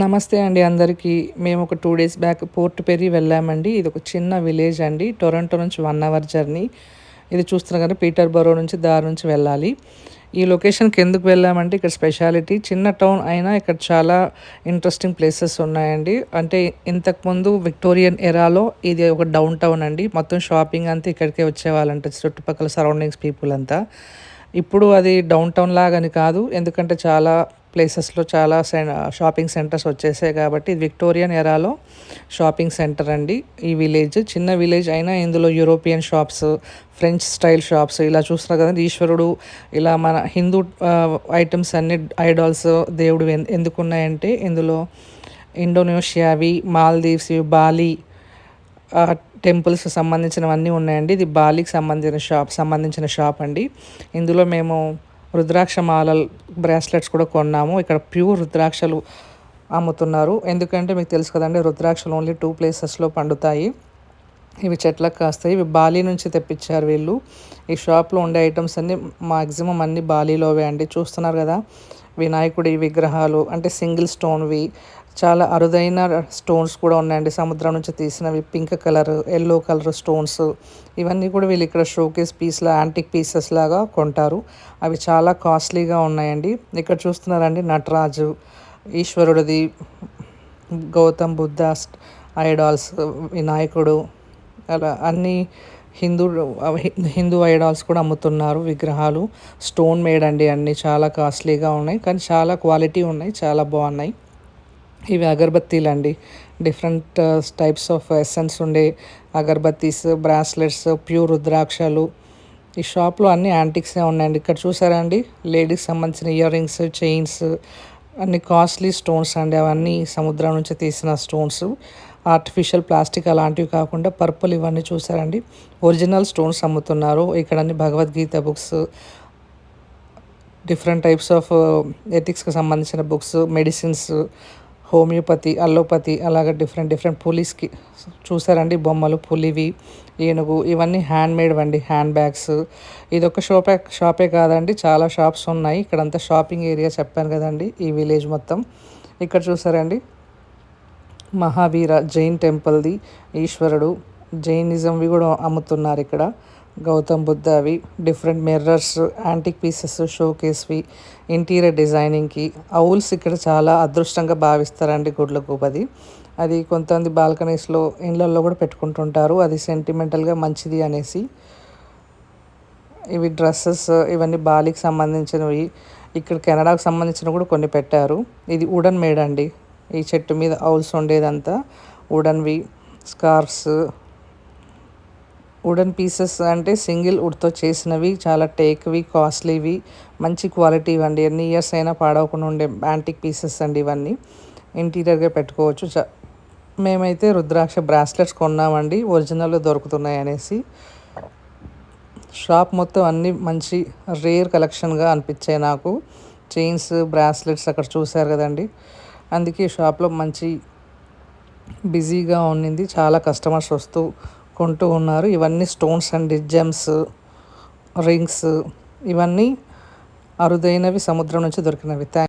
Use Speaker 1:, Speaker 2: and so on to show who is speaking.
Speaker 1: నమస్తే అండి అందరికీ. మేము ఒక 2 డేస్ బ్యాక్ పోర్ట్ పెర్రీ వెళ్ళామండి. ఇది ఒక చిన్న విలేజ్ అండి. టొరంటో నుంచి 1 అవర్ జర్నీ. ఇది చూస్తున్నారు కదా, పీటర్‌బరో నుంచి దారి నుంచి వెళ్ళాలి. ఈ లొకేషన్‌కి ఎందుకు వెళ్ళామంటే ఇక్కడ స్పెషాలిటీ చిన్న టౌన్ అయినా ఇక్కడ చాలా ఇంట్రెస్టింగ్ ప్లేసెస్ ఉన్నాయండి. అంటే ఇంతకుముందు విక్టోరియన్ ఎరాలో ఇది ఒక డౌన్ టౌన్ అండి. మొత్తం షాపింగ్ అంతా ఇక్కడికే వచ్చేవాళ్ళంట చుట్టుపక్కల సరౌండింగ్స్ పీపుల్ అంతా. ఇప్పుడు అది డౌన్ టౌన్ లాగని కాదు. ఎందుకంటే చాలా ప్లేసెస్‌లో చాలా షాపింగ్ సెంటర్స్ వచ్చేసాయి కాబట్టి ఇది విక్టోరియన్ ఎరాలో షాపింగ్ సెంటర్ అండి. ఈ విలేజ్ చిన్న విలేజ్ అయినా ఇందులో European shops, French style shops ఇలా చూస్తున్నారు కదండీ. ఈశ్వరుడు ఇలా మన హిందూ ఐటెమ్స్ అన్ని ఐడాల్స్ దేవుడివి ఎందుకున్నాయంటే ఇందులో ఇండోనేషియావి, మాల్దీవ్స్‌వి, బాలి టెంపుల్స్‌కి సంబంధించినవన్నీ ఉన్నాయండి. ఇది బాలికి సంబంధించిన షాప్ అండి. ఇందులో మేము రుద్రాక్ష మాలలు, బ్రాస్లెట్స్ కూడా కొన్నాము. ఇక్కడ ప్యూర్ రుద్రాక్షలు అమ్ముతున్నారు. ఎందుకంటే మీకు తెలుసు కదండీ, రుద్రాక్షలు ఓన్లీ 2 ప్లేసెస్‌లో పండుతాయి. ఇవి చెట్లకు కాస్తాయి. ఇవి బాలి నుంచి తెప్పించారు వీళ్ళు. ఈ షాప్‌లో ఉండే ఐటమ్స్ అన్నీ మాక్సిమం అన్నీ బాలీలోవే అండి. చూస్తున్నారు కదా, వినాయకుడి విగ్రహాలు అంటే సింగిల్ స్టోన్‌వి, చాలా అరుదైన స్టోన్స్ కూడా ఉన్నాయండి. సముద్రం నుంచి తీసినవి pink colour, yellow colour stones ఇవన్నీ కూడా వీళ్ళు ఇక్కడ షోకేస్ పీస్‌లా యాంటిక్ పీసెస్ లాగా కొంటారు. అవి చాలా కాస్ట్లీగా ఉన్నాయండి. ఇక్కడ చూస్తున్నారండి, నటరాజు, ఈశ్వరుడిది, గౌతమ్ బుద్ధ ఐడాల్స్, వినాయకుడు, అలా అన్నీ హిందూ హిందూ ఐడాల్స్ కూడా అమ్ముతున్నారు. విగ్రహాలు స్టోన్ మేడ్ అండి. అన్నీ చాలా కాస్ట్లీగా ఉన్నాయి, కానీ చాలా క్వాలిటీ ఉన్నాయి, చాలా బాగున్నాయి. ఇవి అగరబత్తీలండి. డిఫరెంట్ టైప్స్ ఆఫ్ ఎసెన్స్ ఉండే అగరబత్తీస్, బ్రాస్లెట్స్, ప్యూర్ రుద్రాక్షలు. ఈ షాప్లో అన్ని యాంటిక్సే ఉన్నాయండి. ఇక్కడ చూసారా అండి, లేడీస్ సంబంధించిన ఇయర్ రింగ్స్, చైన్స్, అన్ని కాస్ట్లీ స్టోన్స్ అండి. అవన్నీ సముద్రం నుంచి తీసిన స్టోన్స్, ఆర్టిఫిషియల్ ప్లాస్టిక్ అలాంటివి కాకుండా పర్పుల్ ఇవన్నీ చూసారండి, ఒరిజినల్ స్టోన్స్ అమ్ముతున్నారు. ఇక్కడ అన్ని Bhagavad Gita books, different types of ఎథిక్స్కి సంబంధించిన బుక్స్, మెడిసిన్స్, హోమియోపతి, అల్లోపతి, అలాగే డిఫరెంట్ పులిస్కి చూసారండి బొమ్మలు, పులివి, ఏనుగు, ఇవన్నీ హ్యాండ్ మేడ్ అండి. Hand bags. ఇదొక షాపే కాదండి, చాలా షాప్స్ ఉన్నాయి. ఇక్కడంతా షాపింగ్ ఏరియా చెప్పాను కదండి, ఈ విలేజ్ మొత్తం. ఇక్కడ చూసారండి, మహావీర జైన్ టెంపుల్ది ఈశ్వరుడు, జైనిజంవి కూడా అమ్ముతున్నారు ఇక్కడ. గౌతమ్ బుద్ధవి, డిఫరెంట్ మిర్రర్స్, యాంటిక్ పీసెస్, షోకేస్వి, ఇంటీరియర్ డిజైనింగ్కి. ఔల్స్ ఇక్కడ చాలా అదృష్టంగా భావిస్తారండి గుడ్లకు. అది కొంతమంది బాల్కనీస్లో, ఇళ్ళల్లో కూడా పెట్టుకుంటుంటారు, అది సెంటిమెంటల్గా మంచిది అనేసి. ఇవి డ్రెస్సెస్, ఇవన్నీ బాలికి సంబంధించినవి. ఇక్కడ కెనడాకు సంబంధించినవి కూడా కొన్ని పెట్టారు. ఇది వుడన్ మేడ్ అండి. ఈ చెట్టు మీద ఔల్స్ ఉండేదంతా వుడన్వి. స్కార్ఫ్స్, వుడన్ పీసెస్ అంటే సింగిల్ వుడ్తో చేసినవి, చాలా టేక్వి, కాస్ట్లీవి, మంచి క్వాలిటీ ఇవ్వండి. ఎన్ని ఇయర్స్ అయినా పాడవకుండా ఉండే యాంటిక్ పీసెస్ అండి ఇవన్నీ. ఇంటీరియర్గా పెట్టుకోవచ్చు. మేమైతే రుద్రాక్ష బ్రాస్లెట్స్ కొన్నామండి, ఒరిజినల్ దొరుకుతున్నాయి అనేసి. షాప్ మొత్తం అన్నీ మంచి రేర్ కలెక్షన్గా అనిపించాయి నాకు. చైన్స్, బ్రాస్లెట్స్ అక్కడ చూశారు కదండి. అందుకే షాప్లో మంచి బిజీగా ఉండింది. చాలా కస్టమర్స్ వస్తూ కొంటూ ఉన్నారు. ఇవన్నీ స్టోన్స్ అండి, జెమ్స్, రింగ్స్, ఇవన్నీ అరుదైనవి, సముద్రం నుంచి దొరికినవి.